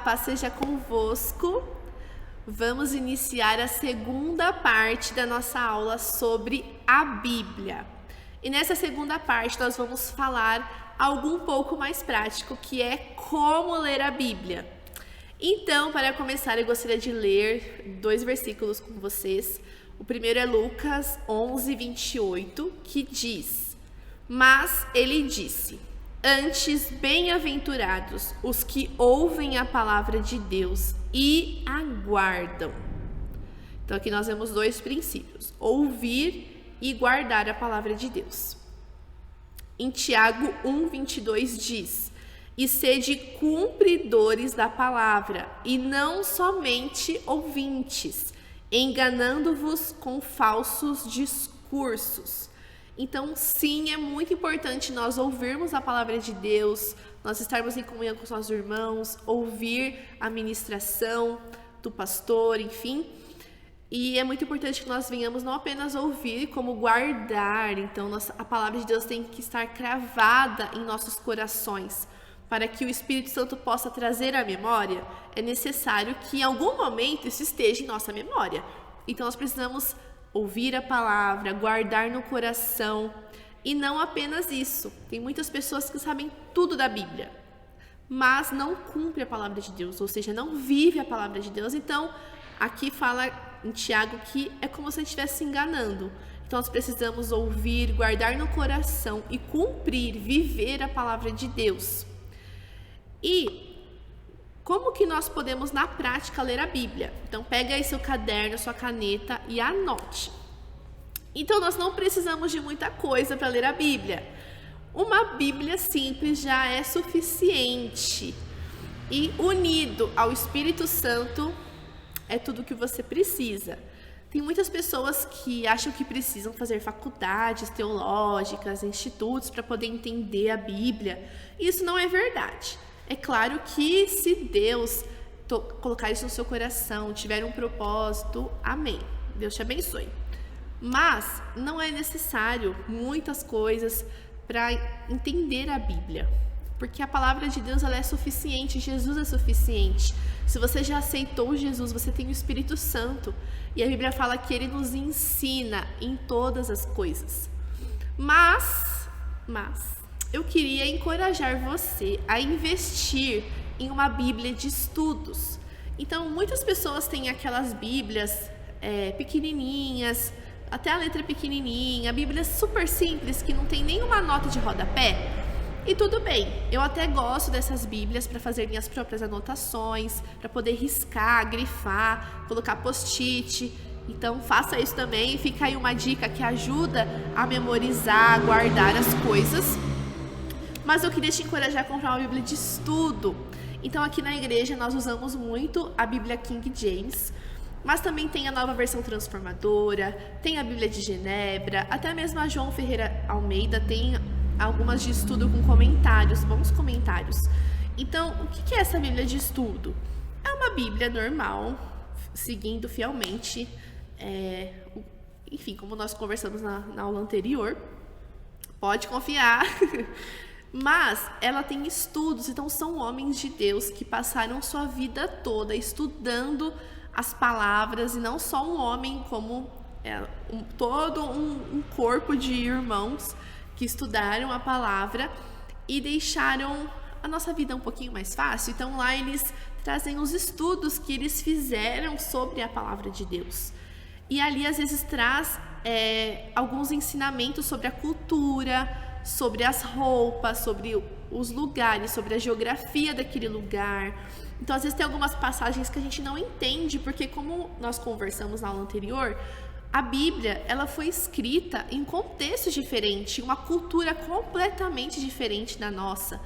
paz seja convosco. Vamos iniciar a segunda parte da nossa aula sobre a Bíblia. E nessa segunda parte nós vamos falar algo um pouco mais prático, que é como ler a Bíblia. Então, para começar, eu gostaria de ler 2 versículos com vocês. O primeiro é Lucas 11, 28, que diz: Mas ele disse: Antes, bem-aventurados os que ouvem a palavra de Deus e aguardam. Então aqui nós vemos 2 princípios: ouvir e guardar a palavra de Deus. Em Tiago 1:22 diz: E sede cumpridores da palavra, e não somente ouvintes, enganando-vos com falsos discursos. Então, sim, é muito importante nós ouvirmos a palavra de Deus, nós estarmos em comunhão com os nossos irmãos, ouvir a ministração do pastor, enfim. E é muito importante que nós venhamos não apenas ouvir, como guardar. Então, a palavra de Deus tem que estar cravada em nossos corações. Para que o Espírito Santo possa trazer à memória, é necessário que em algum momento isso esteja em nossa memória. Então, nós precisamos ouvir a palavra, guardar no coração, e não apenas isso. Tem muitas pessoas que sabem tudo da Bíblia, mas não cumpre a palavra de Deus, ou seja, não vive a palavra de Deus. Então, aqui fala em Tiago que é como se estivesse se enganando. Então, nós precisamos ouvir, guardar no coração e cumprir, viver a palavra de Deus. E como que nós podemos, na prática, ler a Bíblia? Então, pega aí seu caderno, sua caneta e anote. Então, nós não precisamos de muita coisa para ler a Bíblia. Uma Bíblia simples já é suficiente. E unido ao Espírito Santo é tudo o que você precisa. Tem muitas pessoas que acham que precisam fazer faculdades teológicas, institutos para poder entender a Bíblia. Isso não é verdade. É claro que se Deus colocar isso no seu coração, tiver um propósito, amém. Deus te abençoe. Mas não é necessário muitas coisas para entender a Bíblia. Porque a palavra de Deus ela é suficiente, Jesus é suficiente. Se você já aceitou Jesus, você tem o Espírito Santo. E a Bíblia fala que Ele nos ensina em todas as coisas. Mas eu queria encorajar você a investir em uma Bíblia de estudos. Então, muitas pessoas têm aquelas Bíblias pequenininhas, até a letra pequenininha, Bíblias super simples que não tem nenhuma nota de rodapé. E tudo bem, eu até gosto dessas Bíblias para fazer minhas próprias anotações, para poder riscar, grifar, colocar post-it. Então, faça isso também. Fica aí uma dica que ajuda a memorizar, a guardar as coisas. Mas eu queria te encorajar a comprar uma Bíblia de estudo. Então, aqui na igreja, nós usamos muito a Bíblia King James, mas também tem a Nova Versão Transformadora, tem a Bíblia de Genebra, até mesmo a João Ferreira Almeida tem algumas de estudo com comentários, bons comentários. Então, o que é essa Bíblia de estudo? É uma Bíblia normal, seguindo fielmente, enfim, como nós conversamos na aula anterior, pode confiar. Mas ela tem estudos, então são homens de Deus que passaram sua vida toda estudando as palavras, e não só um homem, como todo um corpo de irmãos que estudaram a palavra e deixaram a nossa vida um pouquinho mais fácil. Então lá eles trazem os estudos que eles fizeram sobre a palavra de Deus. E ali às vezes traz alguns ensinamentos sobre a cultura, sobre as roupas, sobre os lugares, sobre a geografia daquele lugar. Então, às vezes tem algumas passagens que a gente não entende, porque como nós conversamos na aula anterior, a Bíblia, ela foi escrita em contextos diferentes, uma cultura completamente diferente da nossa,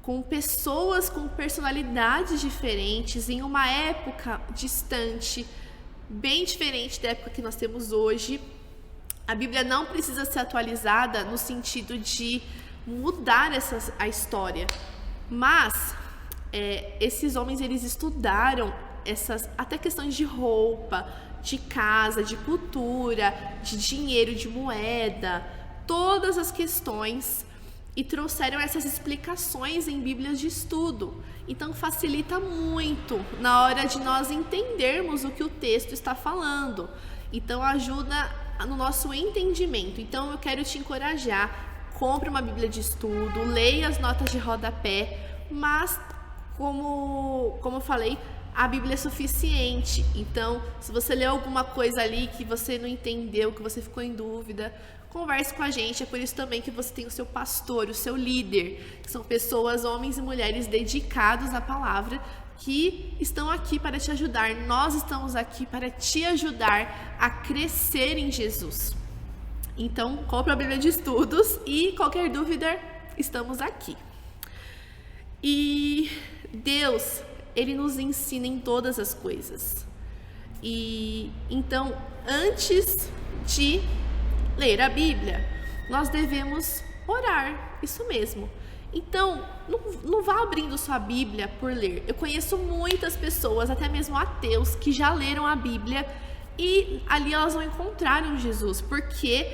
com pessoas com personalidades diferentes, em uma época distante, bem diferente da época que nós temos hoje. A Bíblia não precisa ser atualizada no sentido de mudar a história, mas esses homens eles estudaram essas até questões de roupa, de casa, de cultura, de dinheiro, de moeda, todas as questões. e trouxeram essas explicações em Bíblias de estudo. Então facilita muito na hora de nós entendermos o que o texto está falando. Então ajuda no nosso entendimento. Então eu quero te encorajar, compre uma Bíblia de estudo, leia as notas de rodapé, mas como eu falei, a Bíblia é suficiente. Então, se você leu alguma coisa ali que você não entendeu, que você ficou em dúvida, converse com a gente. É por isso também que você tem o seu pastor, o seu líder, que são pessoas, homens e mulheres dedicados à palavra, que estão aqui para te ajudar. Nós estamos aqui para te ajudar a crescer em Jesus. Então, compre a Bíblia de estudos e qualquer dúvida, estamos aqui. E Deus, Ele nos ensina em todas as coisas. E então, antes de ler a Bíblia, nós devemos orar, isso mesmo. Então, não vá abrindo sua Bíblia por ler. Eu conheço muitas pessoas, até mesmo ateus, que já leram a Bíblia e ali elas não encontraram Jesus, porque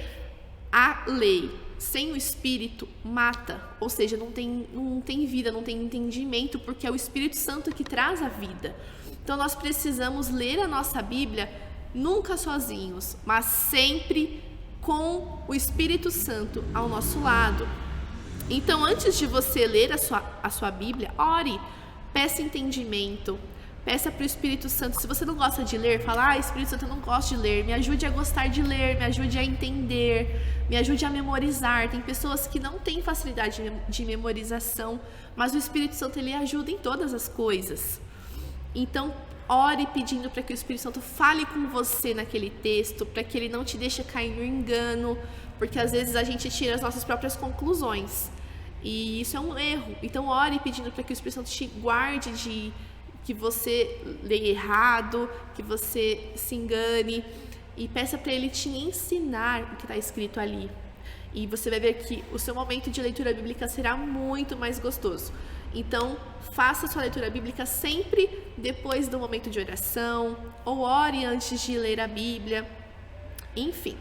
a lei sem o Espírito mata, ou seja, não tem vida, não tem entendimento, porque é o Espírito Santo que traz a vida. Então nós precisamos ler a nossa Bíblia nunca sozinhos, mas sempre com o Espírito Santo ao nosso lado. Então antes de você ler a sua Bíblia, ore, peça entendimento, peça para o Espírito Santo. Se você não gosta de ler, fala: Espírito Santo, eu não gosto de ler, me ajude a gostar de ler, me ajude a entender, me ajude a memorizar. Tem pessoas que não têm facilidade de memorização, mas o Espírito Santo, ele ajuda em todas as coisas. Então ore pedindo para que o Espírito Santo fale com você naquele texto, para que ele não te deixe cair no engano, porque às vezes a gente tira as nossas próprias conclusões e isso é um erro. Então ore pedindo para que o Espírito Santo te guarde de que você leia errado, que você se engane, e peça para ele te ensinar o que está escrito ali. E você vai ver que o seu momento de leitura bíblica será muito mais gostoso. Então, faça a sua leitura bíblica sempre depois do momento de oração, ou ore antes de ler a Bíblia, enfim.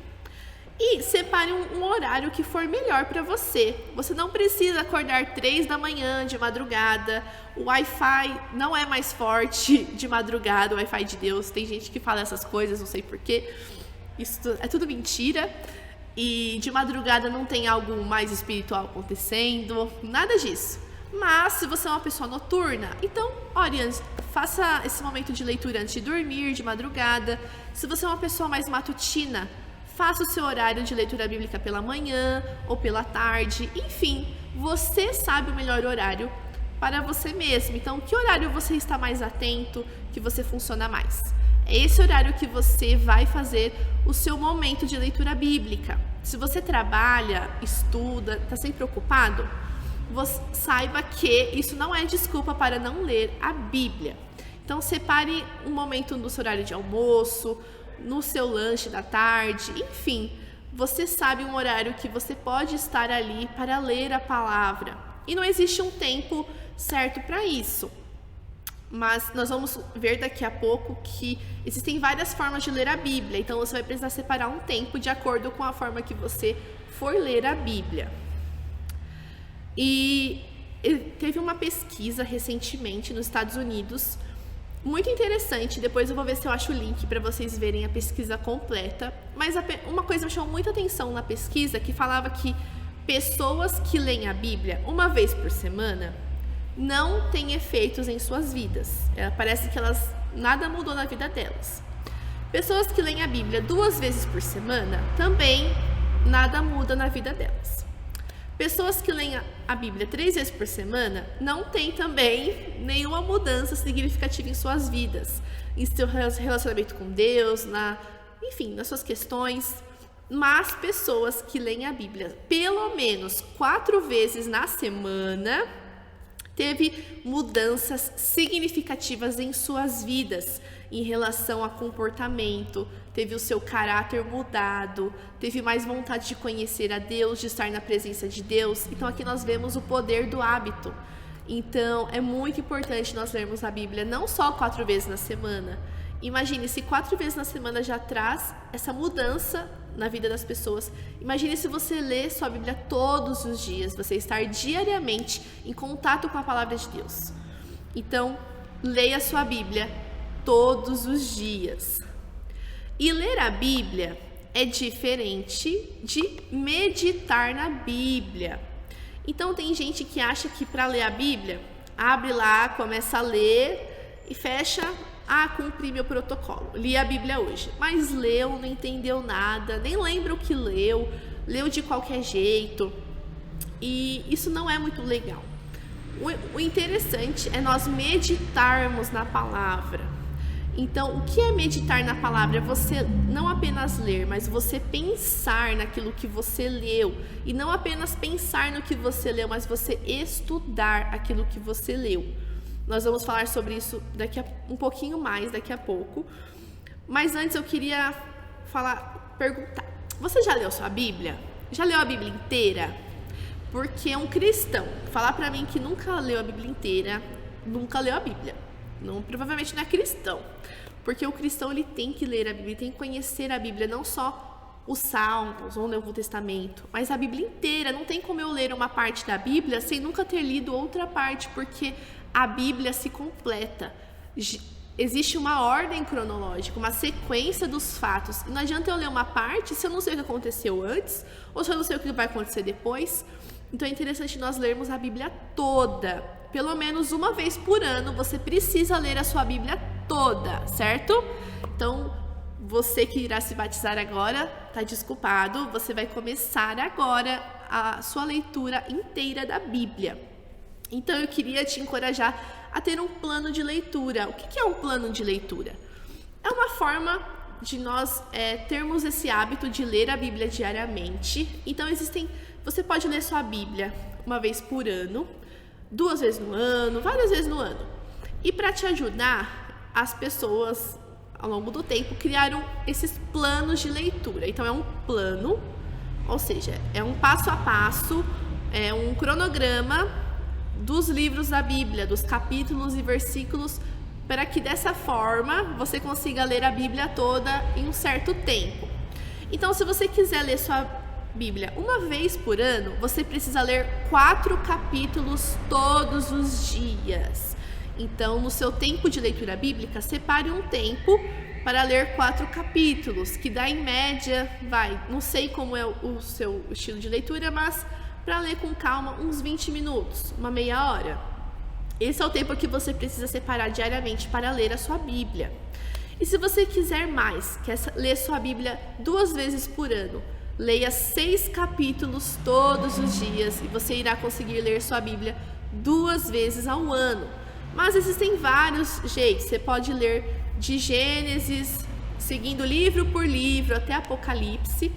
E separe um horário que for melhor para você. Você não precisa acordar 3 da manhã de madrugada. O Wi-Fi não é mais forte de madrugada, o Wi-Fi de Deus. Tem gente que fala essas coisas, não sei porquê. Isso é tudo mentira. E de madrugada não tem algo mais espiritual acontecendo, nada disso. Mas se você é uma pessoa noturna, então ore antes, faça esse momento de leitura antes de dormir, de madrugada. Se você é uma pessoa mais matutina, faça o seu horário de leitura bíblica pela manhã ou pela tarde. Enfim, você sabe o melhor horário para você mesmo. Então, que horário você está mais atento, que você funciona mais? É esse horário que você vai fazer o seu momento de leitura bíblica. Se você trabalha, estuda, está sempre ocupado, saiba que isso não é desculpa para não ler a Bíblia. Então, separe um momento no seu horário de almoço, no seu lanche da tarde, enfim, você sabe um horário que você pode estar ali para ler a palavra. E não existe um tempo certo para isso. Mas nós vamos ver daqui a pouco que existem várias formas de ler a Bíblia. Então você vai precisar separar um tempo de acordo com a forma que você for ler a Bíblia. E teve uma pesquisa recentemente nos Estados Unidos, muito interessante. Depois eu vou ver se eu acho o link para vocês verem a pesquisa completa. Mas uma coisa me chamou muita atenção na pesquisa, que falava que pessoas que leem a Bíblia uma vez por semana não têm efeitos em suas vidas. Parece que nada mudou na vida delas. Pessoas que leem a Bíblia 2 vezes por semana, também nada muda na vida delas. Pessoas que leem a Bíblia 3 vezes por semana não têm também nenhuma mudança significativa em suas vidas, em seu relacionamento com Deus, enfim, nas suas questões. Mas pessoas que leem a Bíblia pelo menos 4 vezes na semana teve mudanças significativas em suas vidas, em relação a comportamento, teve o seu caráter mudado, teve mais vontade de conhecer a Deus, de estar na presença de Deus. Então aqui nós vemos o poder do hábito. Então é muito importante nós lermos a Bíblia não só 4 vezes na semana. Imagine se 4 vezes na semana já traz essa mudança na vida das pessoas. Imagine se você lê sua Bíblia todos os dias, você estar diariamente em contato com a palavra de Deus. Então, leia sua Bíblia todos os dias. E ler a Bíblia é diferente de meditar na Bíblia. Então, tem gente que acha que para ler a Bíblia, abre lá, começa a ler e fecha, cumpri meu protocolo, li a Bíblia hoje. Mas leu, não entendeu nada, nem lembra o que leu de qualquer jeito. E isso não é muito legal. O interessante é nós meditarmos na palavra. Então, o que é meditar na palavra? É você não apenas ler, mas você pensar naquilo que você leu. E não apenas pensar no que você leu, mas você estudar aquilo que você leu. Nós vamos falar sobre isso um pouquinho mais daqui a pouco. Mas antes eu queria perguntar. Você já leu sua Bíblia? Já leu a Bíblia inteira? Porque um cristão falar pra mim que nunca leu a Bíblia inteira, nunca leu a Bíblia. Não, provavelmente não é cristão. Porque o cristão ele tem que ler a Bíblia, tem que conhecer a Bíblia, não só os Salmos ou o Novo Testamento, mas a Bíblia inteira. Não tem como eu ler uma parte da Bíblia sem nunca ter lido outra parte, porque a Bíblia se completa. Existe uma ordem cronológica, uma sequência dos fatos. E não adianta eu ler uma parte se eu não sei o que aconteceu antes, ou se eu não sei o que vai acontecer depois. Então é interessante nós lermos a Bíblia toda. Pelo menos uma vez por ano você precisa ler a sua Bíblia toda, certo? Então, você que irá se batizar agora, tá desculpado, você vai começar agora a sua leitura inteira da Bíblia. Então, eu queria te encorajar a ter um plano de leitura. O que é um plano de leitura? É uma forma de nós termos esse hábito de ler a Bíblia diariamente. Então, você pode ler sua Bíblia uma vez por ano, 2 vezes no ano, várias vezes no ano. E para te ajudar, as pessoas, ao longo do tempo, criaram esses planos de leitura. Então, é um plano, ou seja, é um passo a passo, é um cronograma dos livros da Bíblia, dos capítulos e versículos, para que dessa forma você consiga ler a Bíblia toda em um certo tempo. Então, se você quiser ler sua Bíblia uma vez por ano, você precisa ler 4 capítulos todos os dias. Então, no seu tempo de leitura bíblica, separe um tempo para ler 4 capítulos, que dá em média, não sei como é o seu estilo de leitura, mas para ler com calma, uns 20 minutos, uma meia hora. Esse é o tempo que você precisa separar diariamente para ler a sua Bíblia. E se você quiser mais, quer ler sua Bíblia 2 vezes por ano, leia 6 capítulos todos os dias e você irá conseguir ler sua Bíblia 2 vezes ao ano. Mas existem vários jeitos. Você pode ler de Gênesis, seguindo livro por livro até Apocalipse,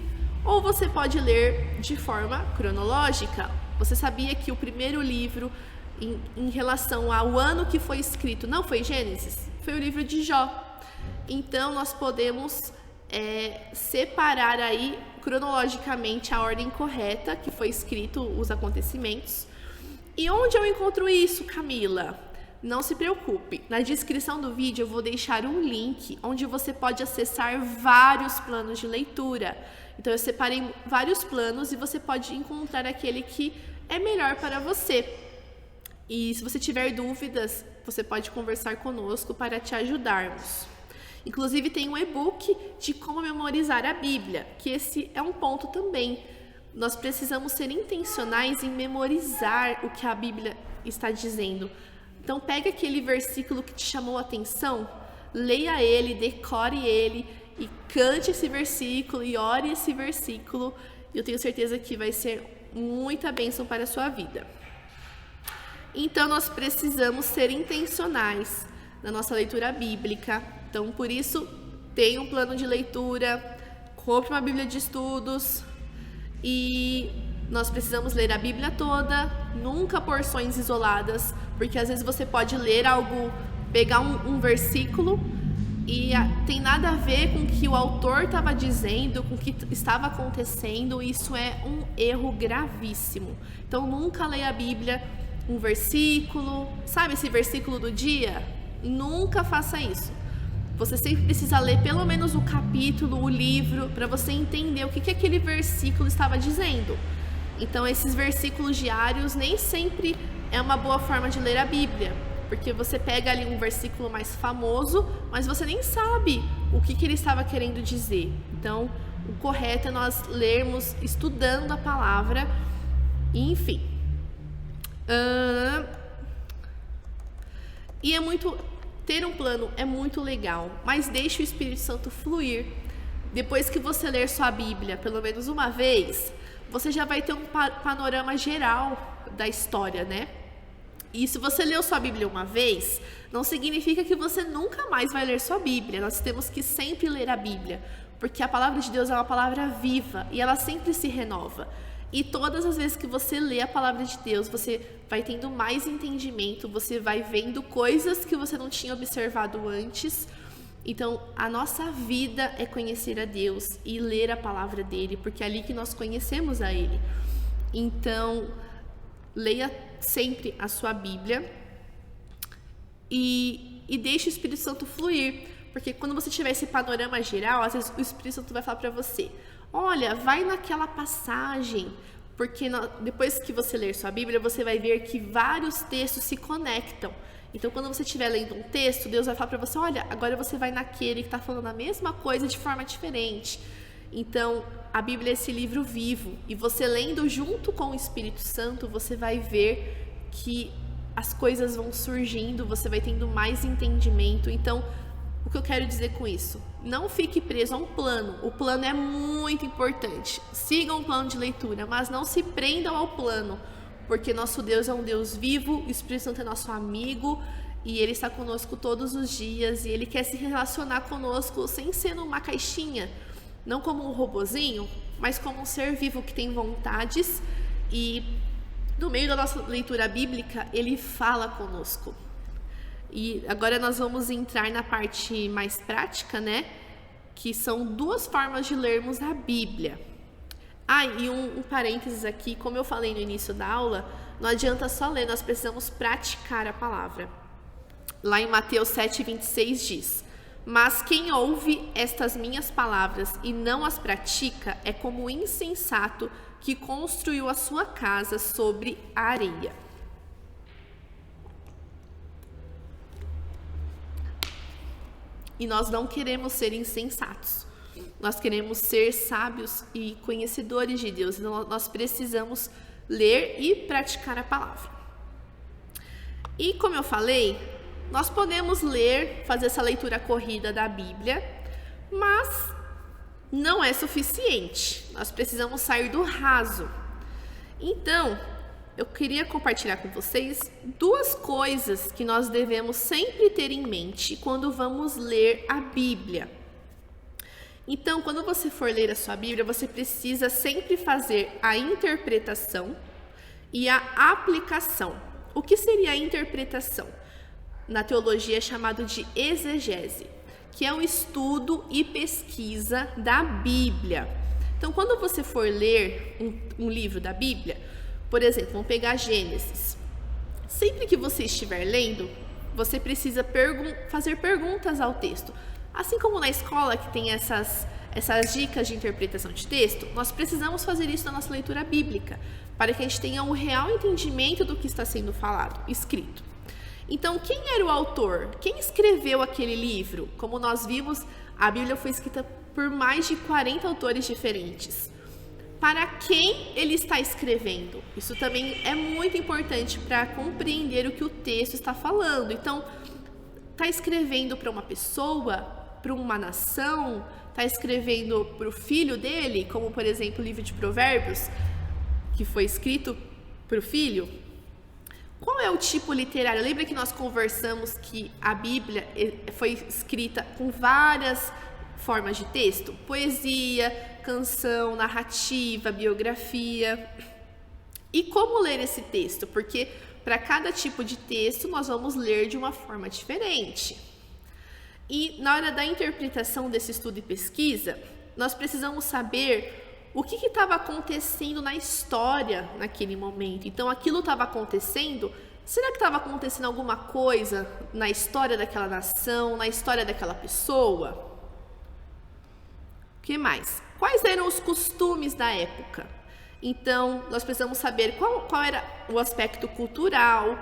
ou você pode ler de forma cronológica. Você sabia que o primeiro livro em relação ao ano que foi escrito não foi Gênesis? Foi o livro de Jó. Então nós podemos separar aí cronologicamente a ordem correta que foi escrito os acontecimentos. E onde eu encontro isso, Camila? Não se preocupe, na descrição do vídeo eu vou deixar um link onde você pode acessar vários planos de leitura. Então eu separei vários planos e você pode encontrar aquele que é melhor para você. E se você tiver dúvidas, você pode conversar conosco para te ajudarmos. Inclusive tem um e-book de como memorizar a Bíblia, que esse é um ponto também. Nós precisamos ser intencionais em memorizar o que a Bíblia está dizendo. Então pegue aquele versículo que te chamou a atenção, leia ele, decore ele e cante esse versículo e ore esse versículo. Eu tenho certeza que vai ser muita bênção para a sua vida. Então nós precisamos ser intencionais na nossa leitura bíblica. Então por isso, tenha um plano de leitura, compre uma Bíblia de estudos e nós precisamos ler a Bíblia toda, nunca porções isoladas, porque às vezes você pode ler algo, pegar um versículo e tem nada a ver com o que o autor estava dizendo, com o que estava acontecendo. Isso é um erro gravíssimo. Então nunca leia a Bíblia um versículo, sabe esse versículo do dia? Nunca faça isso. Você sempre precisa ler pelo menos o capítulo, o livro, para você entender o que aquele versículo estava dizendo. Então, esses versículos diários nem sempre é uma boa forma de ler a Bíblia, porque você pega ali um versículo mais famoso, mas você nem sabe o que ele estava querendo dizer. Então, o correto é nós lermos estudando a palavra, enfim. E ter um plano é muito legal, mas deixe o Espírito Santo fluir. Depois que você ler sua Bíblia pelo menos uma vez, você já vai ter um panorama geral da história, né? E se você leu sua Bíblia uma vez, não significa que você nunca mais vai ler sua Bíblia. Nós temos que sempre ler a Bíblia, porque a palavra de Deus é uma palavra viva e ela sempre se renova. E todas as vezes que você lê a palavra de Deus, você vai tendo mais entendimento, você vai vendo coisas que você não tinha observado antes. Então, a nossa vida é conhecer a Deus e ler a palavra dele, porque é ali que nós conhecemos a ele. Então, leia sempre a sua Bíblia e deixe o Espírito Santo fluir, porque quando você tiver esse panorama geral, às vezes o Espírito Santo vai falar para você: olha, vai naquela passagem, porque depois que você ler sua Bíblia, você vai ver que vários textos se conectam. Então, quando você estiver lendo um texto, Deus vai falar para você: olha, agora você vai naquele que está falando a mesma coisa de forma diferente. Então, a Bíblia é esse livro vivo, e você lendo junto com o Espírito Santo, você vai ver que as coisas vão surgindo, você vai tendo mais entendimento. Então, o que eu quero dizer com isso? Não fique preso a um plano. O plano é muito importante. Sigam um plano de leitura, mas não se prendam ao plano, porque nosso Deus é um Deus vivo, o Espírito Santo é nosso amigo e ele está conosco todos os dias, e ele quer se relacionar conosco sem ser numa caixinha, não como um robozinho, mas como um ser vivo que tem vontades, e no meio da nossa leitura bíblica ele fala conosco. E agora nós vamos entrar na parte mais prática, né? Que são duas formas de lermos a Bíblia. E um parênteses aqui, como eu falei no início da aula, não adianta só ler, nós precisamos praticar a palavra. Lá em Mateus 7,26 diz: mas quem ouve estas minhas palavras e não as pratica é como o insensato que construiu a sua casa sobre a areia. E nós não queremos ser insensatos. Nós queremos ser sábios e conhecedores de Deus. Então, nós precisamos ler e praticar a palavra. E como eu falei, nós podemos ler, fazer essa leitura corrida da Bíblia, mas não é suficiente. Nós precisamos sair do raso. Então, eu queria compartilhar com vocês duas coisas que nós devemos sempre ter em mente quando vamos ler a Bíblia. Então, quando você for ler a sua Bíblia, você precisa sempre fazer a interpretação e a aplicação. O que seria a interpretação? Na teologia é chamado de exegese, que é o estudo e pesquisa da Bíblia. Então, quando você for ler um livro da Bíblia, por exemplo, vamos pegar Gênesis. Sempre que você estiver lendo, você precisa fazer perguntas ao texto. Assim como na escola que tem essas dicas de interpretação de texto, nós precisamos fazer isso na nossa leitura bíblica, para que a gente tenha um real entendimento do que está sendo falado, escrito. Então, quem era o autor? Quem escreveu aquele livro? Como nós vimos, a Bíblia foi escrita por mais de 40 autores diferentes. Para quem ele está escrevendo? Isso também é muito importante para compreender o que o texto está falando. Então, está escrevendo para uma pessoa, para uma nação, está escrevendo para o filho dele, como por exemplo o livro de Provérbios, que foi escrito para o filho. Qual é o tipo literário? Lembra que nós conversamos que a Bíblia foi escrita com várias formas de texto? Poesia, canção, narrativa, biografia. E como ler esse texto? Porque para cada tipo de texto nós vamos ler de uma forma diferente. E na hora da interpretação desse estudo e pesquisa, nós precisamos saber o que estava acontecendo na história naquele momento. Então, aquilo estava acontecendo Será que estava acontecendo alguma coisa na história daquela nação, na história daquela pessoa? O que mais? Quais eram os costumes da época? Então, nós precisamos saber qual era o aspecto cultural,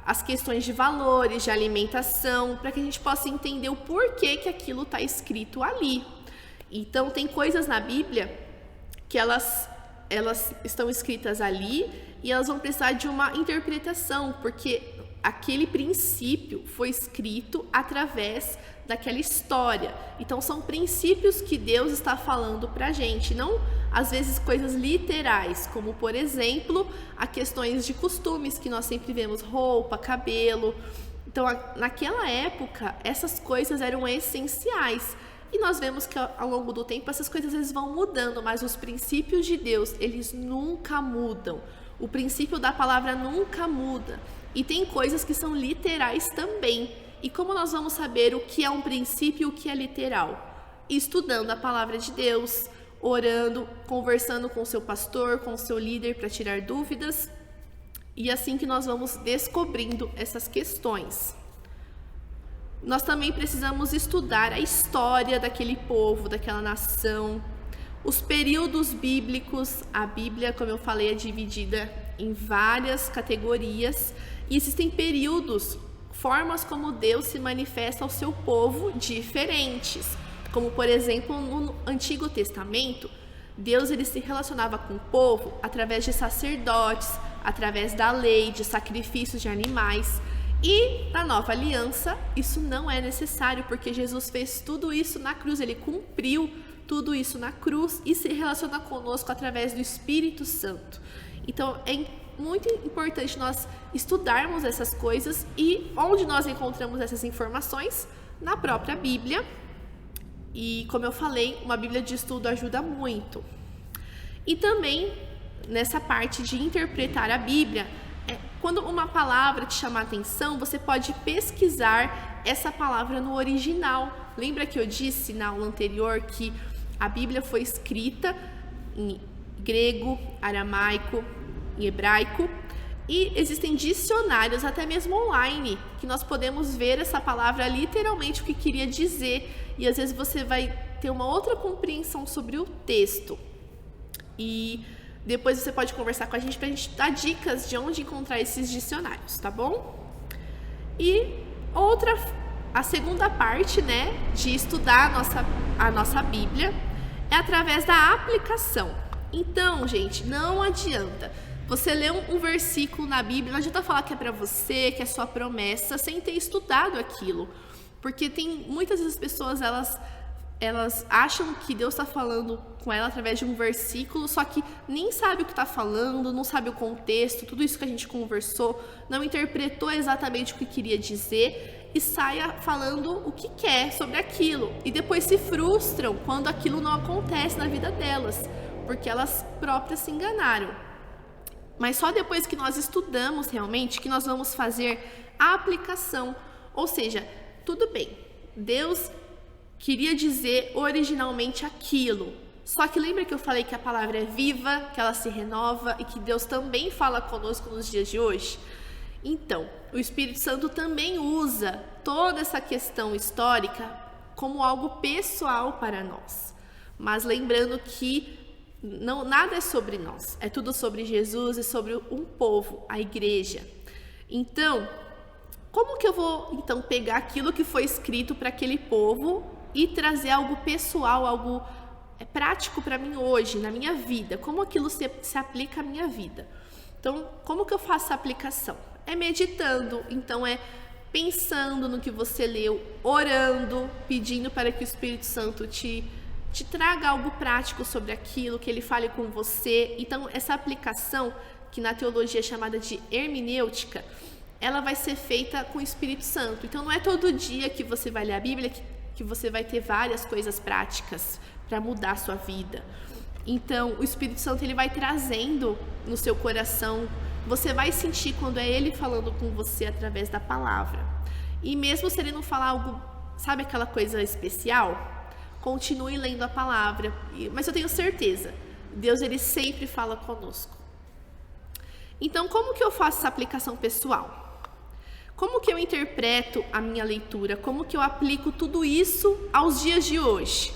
as questões de valores, de alimentação, para que a gente possa entender o porquê que aquilo está escrito ali. Então, tem coisas na Bíblia que elas estão escritas ali e elas vão precisar de uma interpretação, porque aquele princípio foi escrito através daquela história. Então, são princípios que Deus está falando para a gente, não às vezes coisas literais, como por exemplo, a questões de costumes que nós sempre vemos, roupa, cabelo. Então, naquela época, essas coisas eram essenciais. E nós vemos que ao longo do tempo essas coisas eles vão mudando, mas os princípios de Deus, eles nunca mudam. O princípio da palavra nunca muda. E tem coisas que são literais também. E como nós vamos saber o que é um princípio e o que é literal? Estudando a palavra de Deus, orando, conversando com o seu pastor, com o seu líder para tirar dúvidas. E assim que nós vamos descobrindo essas questões. Nós também precisamos estudar a história daquele povo, daquela nação, os períodos bíblicos. A Bíblia, como eu falei, é dividida em várias categorias e existem períodos, formas como Deus se manifesta ao seu povo diferentes. Como, por exemplo, no Antigo Testamento, Deus ele se relacionava com o povo através de sacerdotes, através da lei, de sacrifícios de animais. E na nova aliança, isso não é necessário, porque Jesus fez tudo isso na cruz, ele cumpriu tudo isso na cruz e se relaciona conosco através do Espírito Santo. Então, é muito importante nós estudarmos essas coisas e onde nós encontramos essas informações? Na própria Bíblia. E, como eu falei, uma Bíblia de estudo ajuda muito. E também, nessa parte de interpretar a Bíblia, quando uma palavra te chamar a atenção, você pode pesquisar essa palavra no original. Lembra que eu disse na aula anterior que a Bíblia foi escrita em grego, aramaico e hebraico? E existem dicionários, até mesmo online, que nós podemos ver essa palavra literalmente o que queria dizer. E às vezes você vai ter uma outra compreensão sobre o texto. E depois você pode conversar com a gente para a gente dar dicas de onde encontrar esses dicionários, tá bom? E a segunda parte, né, de estudar a nossa Bíblia é através da aplicação. Então, gente, não adianta você ler um versículo na Bíblia, não adianta falar que é para você, que é sua promessa, sem ter estudado aquilo. Porque tem muitas vezes pessoas, elas acham que Deus está falando com ela através de um versículo, só que nem sabe o que está falando, não sabe o contexto, tudo isso que a gente conversou, não interpretou exatamente o que queria dizer e saia falando o que quer sobre aquilo. E depois se frustram quando aquilo não acontece na vida delas, porque elas próprias se enganaram. Mas só depois que nós estudamos realmente que nós vamos fazer a aplicação. Ou seja, tudo bem, Deus queria dizer originalmente aquilo. Só que lembra que eu falei que a palavra é viva, que ela se renova e que Deus também fala conosco nos dias de hoje? Então, o Espírito Santo também usa toda essa questão histórica como algo pessoal para nós. Mas lembrando que nada é sobre nós, é tudo sobre Jesus e sobre um povo, a igreja. Então, como que eu vou pegar aquilo que foi escrito para aquele povo e trazer algo pessoal, algo prático para mim hoje, na minha vida? Como aquilo se aplica à minha vida? Então, como que eu faço essa aplicação? É meditando, então é pensando no que você leu, orando, pedindo para que o Espírito Santo te traga algo prático sobre aquilo, que ele fale com você. Então, essa aplicação, que na teologia é chamada de hermenêutica, ela vai ser feita com o Espírito Santo. Então, não é todo dia que você vai ler a Bíblia que você vai ter várias coisas práticas para mudar a sua vida. Então, o Espírito Santo ele vai trazendo no seu coração, você vai sentir quando é ele falando com você através da palavra. E mesmo se ele não falar algo, sabe aquela coisa especial? Continue lendo a palavra, mas eu tenho certeza, Deus ele sempre fala conosco. Então, como que eu faço essa aplicação pessoal? Como que eu interpreto a minha leitura? Como que eu aplico tudo isso aos dias de hoje?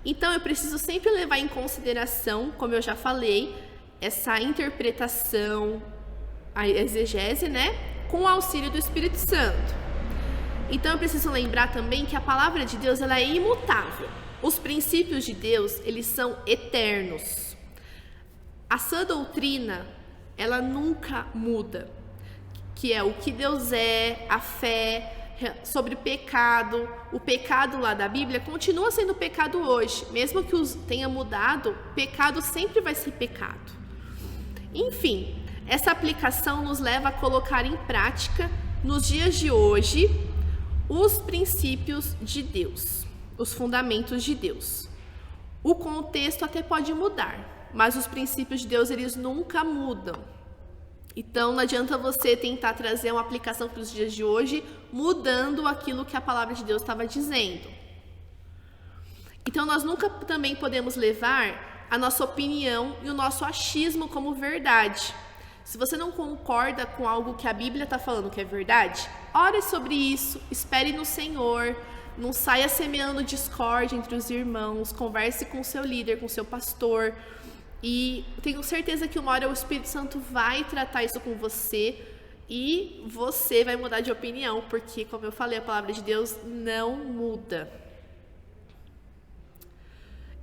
Então, eu preciso sempre levar em consideração, como eu já falei, essa interpretação, a exegese, né? Com o auxílio do Espírito Santo. Então, eu preciso lembrar também que a palavra de Deus, ela é imutável. Os princípios de Deus, eles são eternos. A sã doutrina, ela nunca muda. Que é o que Deus é, a fé, sobre pecado. O pecado lá da Bíblia continua sendo pecado hoje. Mesmo que tenha mudado, pecado sempre vai ser pecado. Enfim, essa aplicação nos leva a colocar em prática, nos dias de hoje, os princípios de Deus, os fundamentos de Deus. O contexto até pode mudar, mas os princípios de Deus, eles nunca mudam. Então, não adianta você tentar trazer uma aplicação para os dias de hoje, mudando aquilo que a palavra de Deus estava dizendo. Então, nós nunca também podemos levar a nossa opinião e o nosso achismo como verdade. Se você não concorda com algo que a Bíblia está falando que é verdade, ore sobre isso, espere no Senhor, não saia semeando discórdia entre os irmãos, converse com o seu líder, com o seu pastor. E tenho certeza que uma hora o Espírito Santo vai tratar isso com você e você vai mudar de opinião, porque, como eu falei, a palavra de Deus não muda.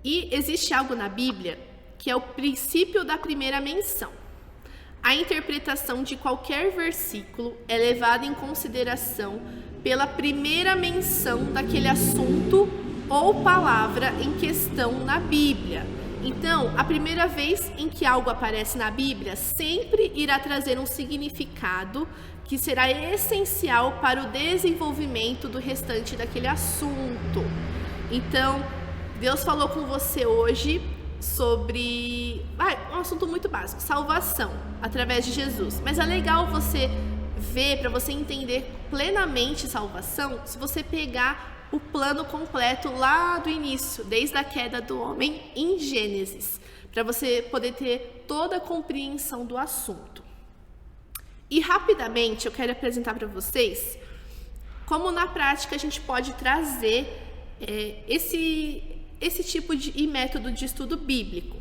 E existe algo na Bíblia que é o princípio da primeira menção. A interpretação de qualquer versículo é levada em consideração pela primeira menção daquele assunto ou palavra em questão na Bíblia. Então, a primeira vez em que algo aparece na Bíblia sempre irá trazer um significado que será essencial para o desenvolvimento do restante daquele assunto. Então, Deus falou com você hoje sobre um assunto muito básico, salvação, através de Jesus. Mas é legal você ver, para você entender plenamente salvação, se você pegar o plano completo lá do início, desde a queda do homem em Gênesis, para você poder ter toda a compreensão do assunto. E rapidamente eu quero apresentar para vocês como na prática a gente pode trazer esse tipo de método de estudo bíblico.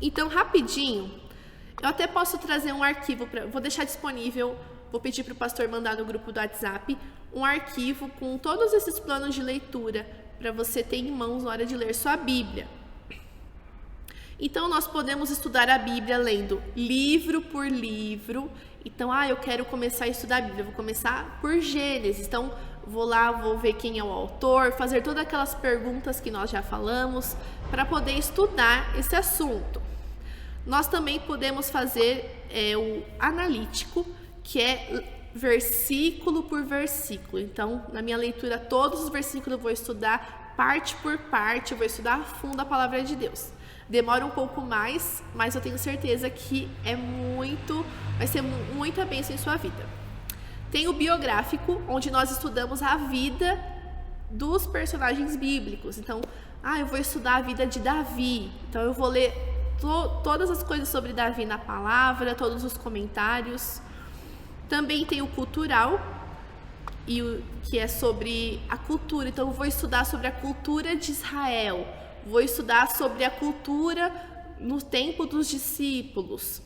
Então, rapidinho, eu até posso trazer um arquivo, vou deixar disponível, vou pedir para o pastor mandar no grupo do WhatsApp, um arquivo com todos esses planos de leitura para você ter em mãos na hora de ler sua Bíblia. Então, nós podemos estudar a Bíblia lendo livro por livro. Então, eu quero começar a estudar a Bíblia, vou começar por Gênesis. Então, vou lá, vou ver quem é o autor, fazer todas aquelas perguntas que nós já falamos, para poder estudar esse assunto. Nós também podemos fazer o analítico, que é versículo por versículo. Então, na minha leitura, todos os versículos eu vou estudar parte por parte, eu vou estudar a fundo a palavra de Deus. Demora um pouco mais, mas eu tenho certeza que vai ser muita bênção em sua vida. Tem o biográfico, onde nós estudamos a vida dos personagens bíblicos. Então, eu vou estudar a vida de Davi. Então, eu vou ler todas as coisas sobre Davi na palavra, todos os comentários. Também tem o cultural, que é sobre a cultura. Então, eu vou estudar sobre a cultura de Israel. Vou estudar sobre a cultura no tempo dos discípulos.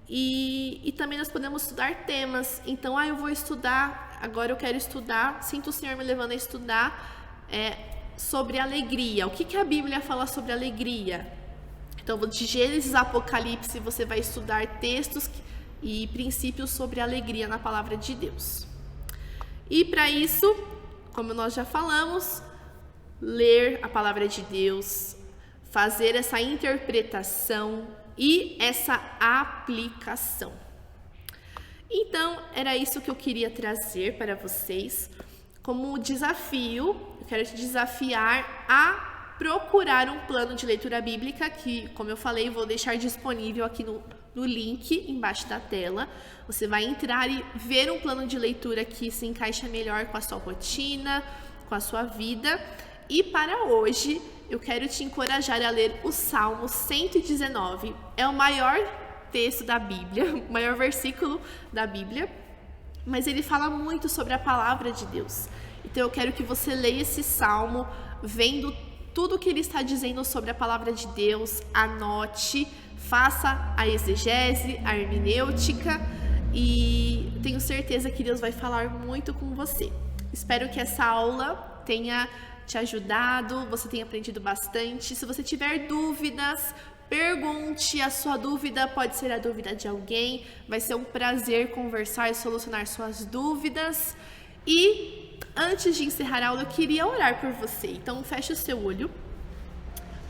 E também nós podemos estudar temas. Então, eu vou estudar, agora eu quero estudar, sinto o Senhor me levando a estudar sobre alegria. O que a Bíblia fala sobre alegria? Então, de Gênesis a Apocalipse, você vai estudar textos e princípios sobre alegria na palavra de Deus. E para isso, como nós já falamos, ler a palavra de Deus, fazer essa interpretação e essa aplicação. Então, era isso que eu queria trazer para vocês como desafio. Eu quero te desafiar a procurar um plano de leitura bíblica que, como eu falei, vou deixar disponível aqui no link embaixo da tela. Você vai entrar e ver um plano de leitura que se encaixa melhor com a sua rotina, com a sua vida. E para hoje, eu quero te encorajar a ler o Salmo 119. É o maior texto da Bíblia, o maior versículo da Bíblia. mas ele fala muito sobre a palavra de Deus. Então eu quero que você leia esse salmo, vendo tudo que ele está dizendo sobre a palavra de Deus, anote, faça a exegese, a hermenêutica, e tenho certeza que Deus vai falar muito com você. Espero que essa aula tenha te ajudado, você tenha aprendido bastante. Se você tiver dúvidas, pergunte. A sua dúvida pode ser a dúvida de alguém. Vai ser um prazer conversar e solucionar suas dúvidas. E antes de encerrar a aula, eu queria orar por você. Então, feche o seu olho.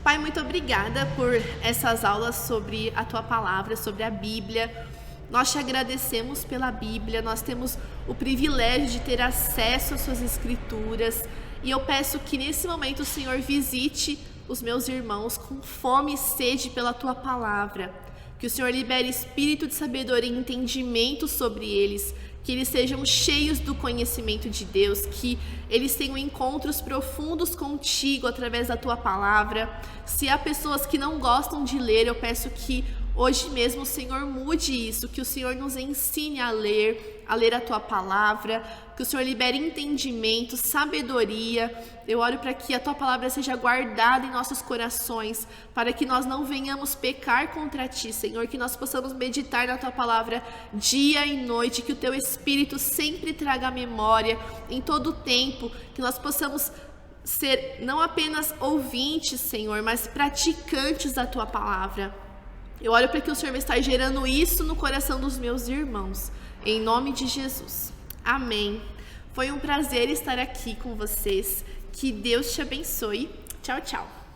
Pai, muito obrigada por essas aulas sobre a Tua palavra, sobre a Bíblia. Nós te agradecemos pela Bíblia, nós temos o privilégio de ter acesso às suas escrituras. E eu peço que nesse momento o Senhor visite os meus irmãos com fome e sede pela Tua palavra. Que o Senhor libere espírito de sabedoria e entendimento sobre eles. Que eles sejam cheios do conhecimento de Deus, que eles tenham encontros profundos contigo através da Tua palavra. Se há pessoas que não gostam de ler, eu peço que hoje mesmo o Senhor mude isso, que o Senhor nos ensine a ler a Tua palavra, que o Senhor libere entendimento, sabedoria. Eu oro para que a Tua palavra seja guardada em nossos corações, para que nós não venhamos pecar contra Ti, Senhor, que nós possamos meditar na Tua palavra dia e noite, que o Teu Espírito sempre traga memória em todo o tempo, que nós possamos ser não apenas ouvintes, Senhor, mas praticantes da Tua palavra. Eu oro para que o Senhor vai estar gerando isso no coração dos meus irmãos, em nome de Jesus. Amém. Foi um prazer estar aqui com vocês. Que Deus te abençoe. Tchau, tchau.